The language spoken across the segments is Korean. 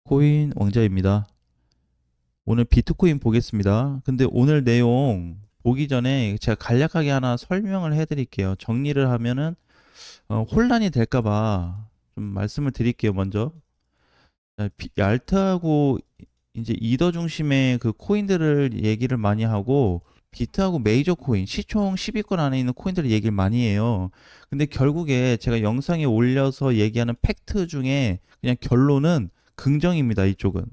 코인 왕자입니다. 오늘 비트코인 보겠습니다. 근데 오늘 내용 보기 전에 제가 간략하게 하나 설명을 해드릴게요. 정리를 하면은 혼란이 될까봐 좀 말씀을 드릴게요. 먼저 얄트하고 이제 이더 중심의 그 코인들을 얘기를 많이 하고 비트하고 메이저 코인 시총 10위권 안에 있는 코인들을 얘기를 많이 해요. 근데 결국에 제가 영상에 올려서 얘기하는 팩트 중에 그냥 결론은 긍정입니다. 이쪽은.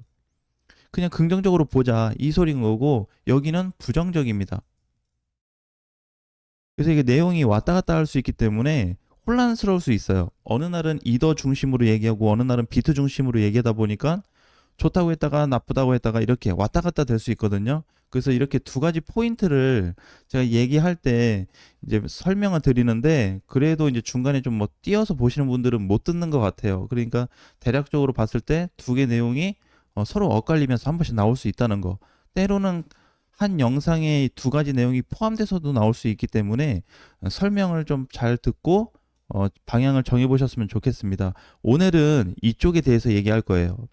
그냥 긍정적으로 보자 이 소리인 거고 여기는 부정적입니다. 그래서 이게 내용이 왔다 갔다 할 수 있기 때문에 혼란스러울 수 있어요. 어느 날은 이더 중심으로 얘기하고 어느 날은 비트 중심으로 얘기하다 보니까 좋다고 했다가 나쁘다고 했다가 이렇게 왔다 갔다 될 수 있거든요. 그래서 이렇게 두 가지 포인트를 제가 얘기할 때 이제 설명을 드리는데 그래도 이제 중간에 좀 뭐 띄어서 보시는 분들은 못 듣는 것 같아요. 그러니까 대략적으로 봤을 때 두 개 내용이 서로 엇갈리면서 한 번씩 나올 수 있다는 거. 때로는 한 영상에 두 가지 내용이 포함돼서도 나올 수 있기 때문에 설명을 좀 잘 듣고 방향을 정해 보셨으면 좋겠습니다. 오늘은 이쪽에 대해서 얘기할 거예요.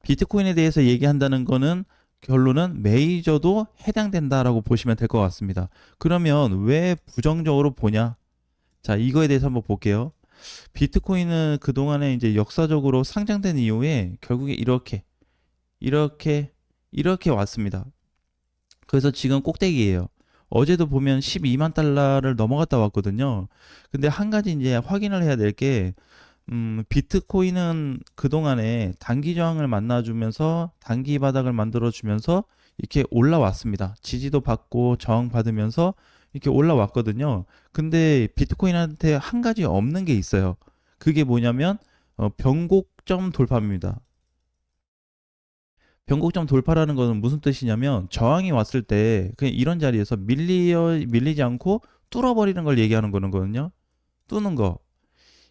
비트코인에 대해서 얘기한다는 거는 결론은 메이저도 해당된다라고 보시면 될 것 같습니다. 그러면 왜 부정적으로 보냐? 자, 이거에 대해서 한번 볼게요. 비트코인은 그동안에 이제 역사적으로 상장된 이후에 결국에 이렇게, 이렇게 왔습니다. 그래서 지금 꼭대기예요. 어제도 보면 12만 달러를 넘어갔다 왔거든요. 근데 한 가지 이제 확인을 해야 될 게, 비트코인은 그동안에 단기 저항을 만나주면서 단기 바닥을 만들어주면서 이렇게 올라왔습니다. 지지도 받고 저항 받으면서 이렇게 올라왔거든요. 근데 비트코인한테 한 가지 없는 게 있어요. 그게 뭐냐면, 변곡점 돌파입니다. 변곡점 돌파라는 것은 무슨 뜻이냐면 저항이 왔을 때 그냥 이런 자리에서 밀리지 않고 뚫어버리는 걸 얘기하는 거거든요. 뚫는 거.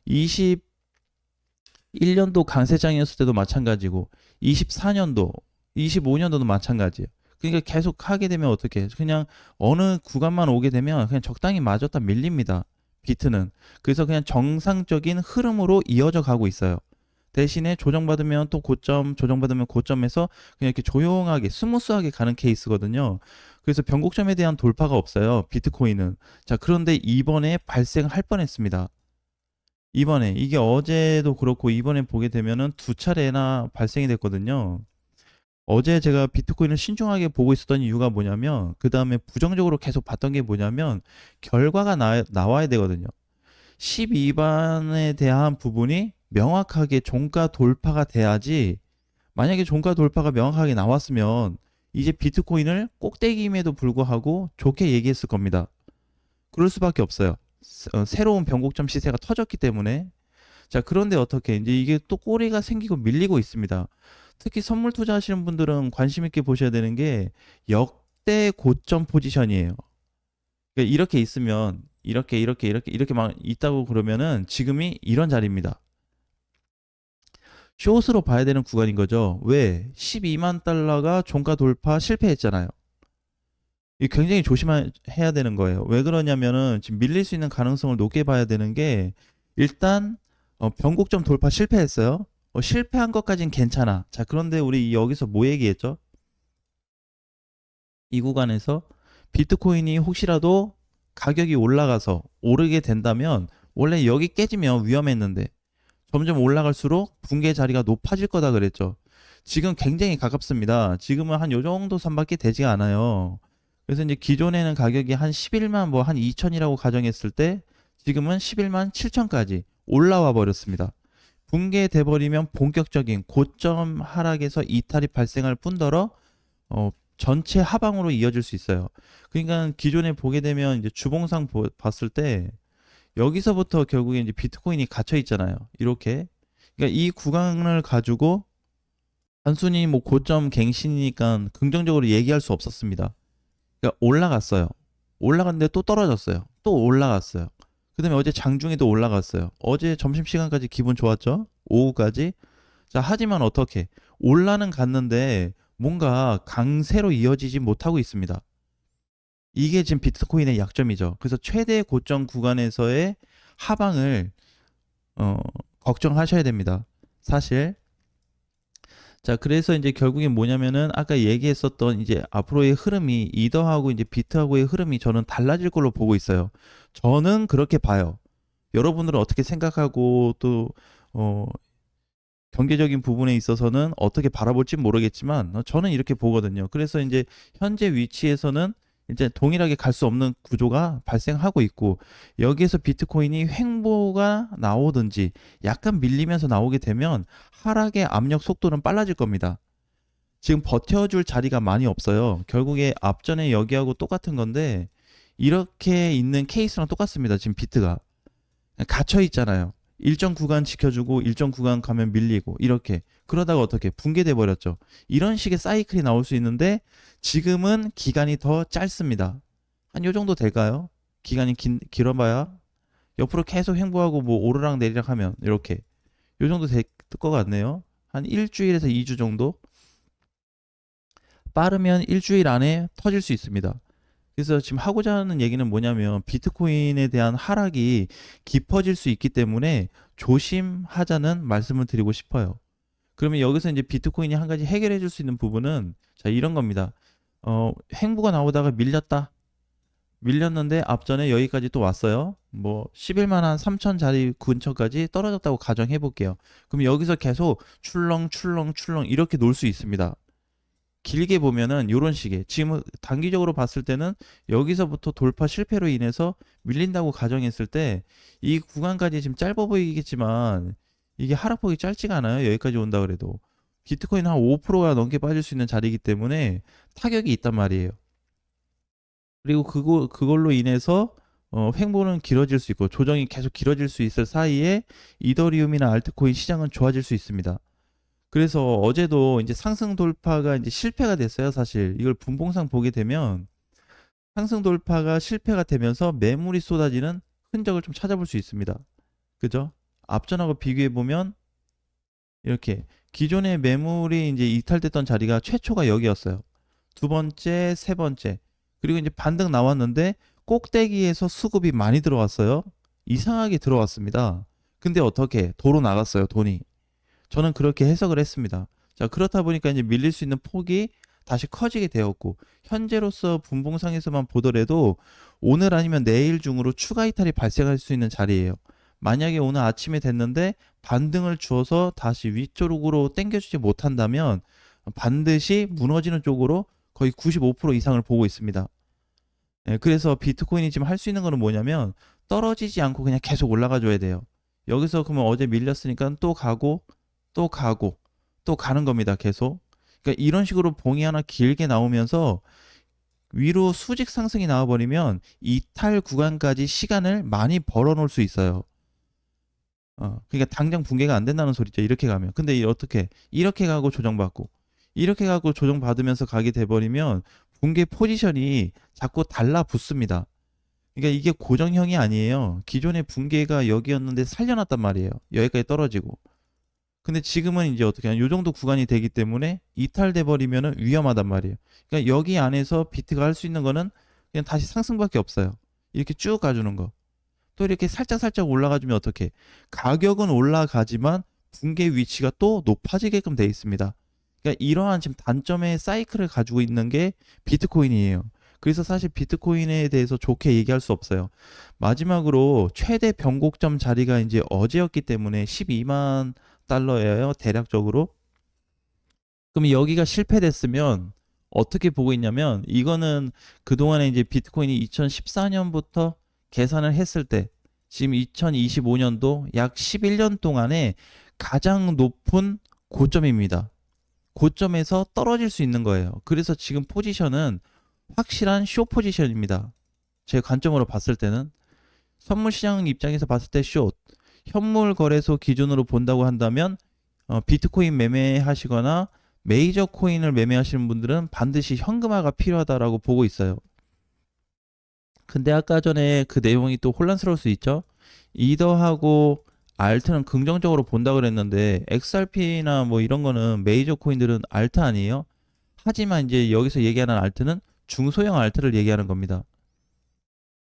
21년도 강세장이었을 때도 마찬가지고 24년도, 25년도도 마찬가지예요. 그러니까 계속 하게 되면 어떻게 해? 그냥 어느 구간만 오게 되면 그냥 적당히 맞았다 밀립니다. 비트는. 그래서 그냥 정상적인 흐름으로 이어져 가고 있어요. 대신에 조정받으면 또 고점, 조정받으면 고점에서 그냥 이렇게 조용하게 스무스하게 가는 케이스거든요. 그래서 변곡점에 대한 돌파가 없어요. 비트코인은. 자, 그런데 이번에 발생할 뻔했습니다. 이번에 이게 어제도 그렇고 이번에 보게 되면은 두 차례나 발생이 됐거든요. 어제 제가 비트코인을 신중하게 보고 있었던 이유가 뭐냐면 그 다음에 부정적으로 계속 봤던 게 뭐냐면 결과가 나와야 되거든요. 12반에 대한 부분이 명확하게 종가 돌파가 돼야지. 만약에 종가 돌파가 명확하게 나왔으면 이제 비트코인을 꼭대기임에도 불구하고 좋게 얘기했을 겁니다. 그럴 수밖에 없어요. 새로운 변곡점 시세가 터졌기 때문에. 자, 그런데 어떻게 이제 이게 또 꼬리가 생기고 밀리고 있습니다. 특히 선물 투자하시는 분들은 관심 있게 보셔야 되는 게 역대 고점 포지션이에요. 그러니까 이렇게 있으면 이렇게 막 있다고 그러면은 지금이 이런 자리입니다. 숏으로 봐야 되는 구간인 거죠. 왜? 12만 달러가 종가 돌파 실패했잖아요. 이 굉장히 조심해야 되는 거예요. 왜 그러냐면은 지금 밀릴 수 있는 가능성을 높게 봐야 되는 게 일단 변곡점 돌파 실패했어요. 실패한 것까진 괜찮아. 자, 그런데 우리 여기서 뭐 얘기했죠? 이 구간에서 비트코인이 혹시라도 가격이 올라가서 오르게 된다면 원래 여기 깨지면 위험했는데 점점 올라갈수록 붕괴 자리가 높아질 거다 그랬죠. 지금 굉장히 가깝습니다. 지금은 한 요 정도 선밖에 되지가 않아요. 그래서 이제 기존에는 가격이 한 11만 뭐 한 2천이라고 가정했을 때 지금은 11만 7천까지 올라와 버렸습니다. 붕괴돼 버리면 본격적인 고점 하락에서 이탈이 발생할 뿐더러 전체 하방으로 이어질 수 있어요. 그러니까 기존에 보게 되면 이제 주봉상 봤을 때 여기서부터 결국에 이제 비트코인이 갇혀 있잖아요. 이렇게. 그러니까 이 구간을 가지고 단순히 뭐 고점 갱신이니까 긍정적으로 얘기할 수 없었습니다. 그러니까 올라갔어요. 올라갔는데 또 떨어졌어요. 또 올라갔어요. 그다음에 어제 장중에도 올라갔어요. 어제 점심시간까지 기분 좋았죠? 오후까지. 자, 하지만 어떻게? 올라는 갔는데 뭔가 강세로 이어지지 못하고 있습니다. 이게 지금 비트코인의 약점이죠. 그래서 최대 고점 구간에서의 하방을 어, 걱정하셔야 됩니다. 사실 자, 그래서 이제 결국엔 뭐냐면은 아까 얘기했었던 이제 앞으로의 흐름이 이더하고 이제 비트하고의 흐름이 저는 달라질 걸로 보고 있어요. 저는 그렇게 봐요. 여러분들은 어떻게 생각하고 또 어, 경제적인 부분에 있어서는 어떻게 바라볼지 모르겠지만 저는 이렇게 보거든요. 그래서 이제 현재 위치에서는 이제 동일하게 갈 수 없는 구조가 발생하고 있고 여기에서 비트코인이 횡보가 나오든지 약간 밀리면서 나오게 되면 하락의 압력 속도는 빨라질 겁니다. 지금 버텨줄 자리가 많이 없어요. 결국에 앞전에 여기하고 똑같은 건데 이렇게 있는 케이스랑 똑같습니다. 지금 비트가 갇혀 있잖아요. 일정 구간 지켜주고 일정 구간 가면 밀리고 이렇게 그러다가 어떻게 붕괴돼 버렸죠. 이런 식의 사이클이 나올 수 있는데 지금은 기간이 더 짧습니다. 한 요 정도 될까요? 기간이 길어봐야 옆으로 계속 횡보하고 뭐 오르락 내리락 하면 이렇게 요 정도 될 것 같네요. 한 일주일에서 2주 정도 빠르면 일주일 안에 터질 수 있습니다. 그래서 지금 하고자 하는 얘기는 뭐냐면 비트코인에 대한 하락이 깊어질 수 있기 때문에 조심하자는 말씀을 드리고 싶어요. 그러면 여기서 이제 비트코인이 한 가지 해결해 줄 수 있는 부분은 자, 이런 겁니다. 행보가 나오다가 밀렸다. 밀렸는데 앞전에 여기까지 또 왔어요. 뭐 11만 한 3천 자리 근처까지 떨어졌다고 가정해 볼게요. 그럼 여기서 계속 출렁출렁출렁 이렇게 놀 수 있습니다. 길게 보면은 이런 식의 지금 단기적으로 봤을 때는 여기서부터 돌파 실패로 인해서 밀린다고 가정했을 때 이 구간까지 지금 짧아 보이겠지만 이게 하락폭이 짧지가 않아요. 여기까지 온다 그래도 비트코인 한 5%가 넘게 빠질 수 있는 자리이기 때문에 타격이 있단 말이에요. 그리고 그걸로 인해서 횡보는 길어질 수 있고 조정이 계속 길어질 수 있을 사이에 이더리움이나 알트코인 시장은 좋아질 수 있습니다. 그래서 어제도 이제 상승 돌파가 이제 실패가 됐어요, 사실. 이걸 분봉상 보게 되면 상승 돌파가 실패가 되면서 매물이 쏟아지는 흔적을 좀 찾아볼 수 있습니다. 그죠? 앞전하고 비교해 보면 이렇게 기존의 매물이 이제 이탈됐던 자리가 최초가 여기였어요. 두 번째, 세 번째. 그리고 이제 반등 나왔는데 꼭대기에서 수급이 많이 들어왔어요. 이상하게 들어왔습니다. 근데 어떻게 도로 나갔어요, 돈이. 저는 그렇게 해석을 했습니다. 자, 그렇다 보니까 이제 밀릴 수 있는 폭이 다시 커지게 되었고, 현재로서 분봉상에서만 보더라도 오늘 아니면 내일 중으로 추가 이탈이 발생할 수 있는 자리예요. 만약에 오늘 아침에 됐는데 반등을 주어서 다시 위쪽으로 당겨주지 못한다면 반드시 무너지는 쪽으로 거의 95% 이상을 보고 있습니다. 예, 그래서 비트코인이 지금 할 수 있는 거는 뭐냐면 떨어지지 않고 그냥 계속 올라가 줘야 돼요. 여기서 그러면 어제 밀렸으니까 또 가고 또 가고 또 가는 겁니다. 계속. 그러니까 이런 식으로 봉이 하나 길게 나오면서 위로 수직 상승이 나와버리면 이탈 구간까지 시간을 많이 벌어놓을 수 있어요. 그러니까 당장 붕괴가 안 된다는 소리죠. 이렇게 가면. 근데 어떻게 이렇게 가고 조정받고 이렇게 가고 조정받으면서 가게 돼버리면 붕괴 포지션이 자꾸 달라붙습니다. 그러니까 이게 고정형이 아니에요. 기존의 붕괴가 여기였는데 살려놨단 말이에요. 여기까지 떨어지고. 근데 지금은 이제 어떻게 하냐. 요 정도 구간이 되기 때문에 이탈돼 버리면은 위험하단 말이에요. 그러니까 여기 안에서 비트가 할 수 있는 거는 그냥 다시 상승밖에 없어요. 이렇게 쭉 가주는 거. 또 이렇게 살짝 올라가 주면 어떻게? 가격은 올라가지만 붕괴 위치가 또 높아지게끔 돼 있습니다. 그러니까 이러한 지금 단점의 사이클을 가지고 있는 게 비트코인이에요. 그래서 사실 비트코인에 대해서 좋게 얘기할 수 없어요. 마지막으로 최대 변곡점 자리가 이제 어제였기 때문에 12만 달러예요, 대략적으로. 그럼 여기가 실패됐으면 어떻게 보고 있냐면 이거는 그동안에 이제 비트코인이 2014년부터 계산을 했을 때 지금 2025년도 약 11년 동안에 가장 높은 고점입니다. 고점에서 떨어질 수 있는 거예요. 그래서 지금 포지션은 확실한 쇼 포지션입니다. 제 관점으로 봤을 때는 선물 시장 입장에서 봤을 때 숏, 현물 거래소 기준으로 본다고 한다면 비트코인 매매하시거나 메이저 코인을 매매하시는 분들은 반드시 현금화가 필요하다라고 보고 있어요. 근데 아까 전에 그 내용이 또 혼란스러울 수 있죠. 이더하고 알트는 긍정적으로 본다 그랬는데 XRP나 뭐 이런 거는 메이저 코인들은 알트 아니에요? 하지만 이제 여기서 얘기하는 알트는 중소형 알트를 얘기하는 겁니다.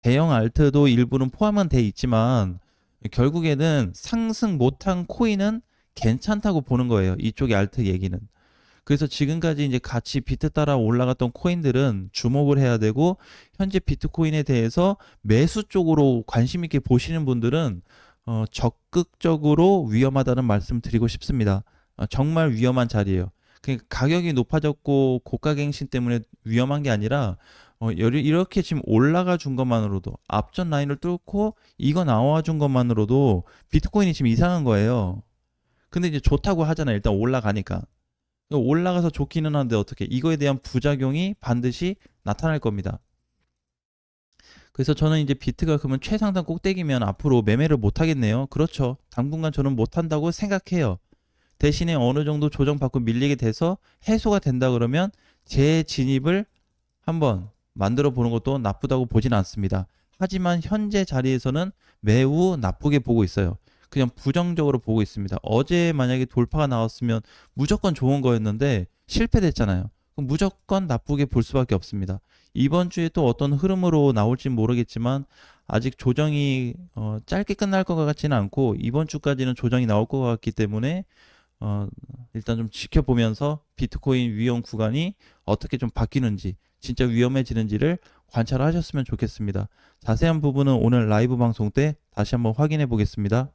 대형 알트도 일부는 포함은 돼 있지만 결국에는 상승 못한 코인은 괜찮다고 보는 거예요. 이쪽의 알트 얘기는. 그래서 지금까지 이제 같이 비트 따라 올라갔던 코인들은 주목을 해야 되고, 현재 비트코인에 대해서 매수 쪽으로 관심 있게 보시는 분들은 적극적으로 위험하다는 말씀 드리고 싶습니다. 정말 위험한 자리예요. 그러니까 가격이 높아졌고 고가갱신 때문에 위험한 게 아니라 이렇게 지금 올라가 준 것만으로도, 앞전 라인을 뚫고 이거 나와 준 것만으로도 비트코인이 지금 이상한 거예요. 근데 이제 좋다고 하잖아요. 일단 올라가니까. 올라가서 좋기는 한데 어떻게, 이거에 대한 부작용이 반드시 나타날 겁니다. 그래서 저는 이제 비트가 그러면 최상단 꼭대기면 앞으로 매매를 못 하겠네요. 그렇죠. 당분간 저는 못 한다고 생각해요. 대신에 어느 정도 조정받고 밀리게 돼서 해소가 된다 그러면 재진입을 한번 만들어 보는 것도 나쁘다고 보진 않습니다. 하지만 현재 자리에서는 매우 나쁘게 보고 있어요. 그냥 부정적으로 보고 있습니다. 어제 만약에 돌파가 나왔으면 무조건 좋은 거였는데 실패됐잖아요. 그럼 무조건 나쁘게 볼 수밖에 없습니다. 이번 주에 또 어떤 흐름으로 나올지 모르겠지만 아직 조정이 짧게 끝날 것 같지는 않고 이번 주까지는 조정이 나올 것 같기 때문에 어, 일단 좀 지켜보면서 비트코인 위험 구간이 어떻게 좀 바뀌는지, 진짜 위험해지는지를 관찰하셨으면 좋겠습니다. 자세한 부분은 오늘 라이브 방송 때 다시 한번 확인해 보겠습니다.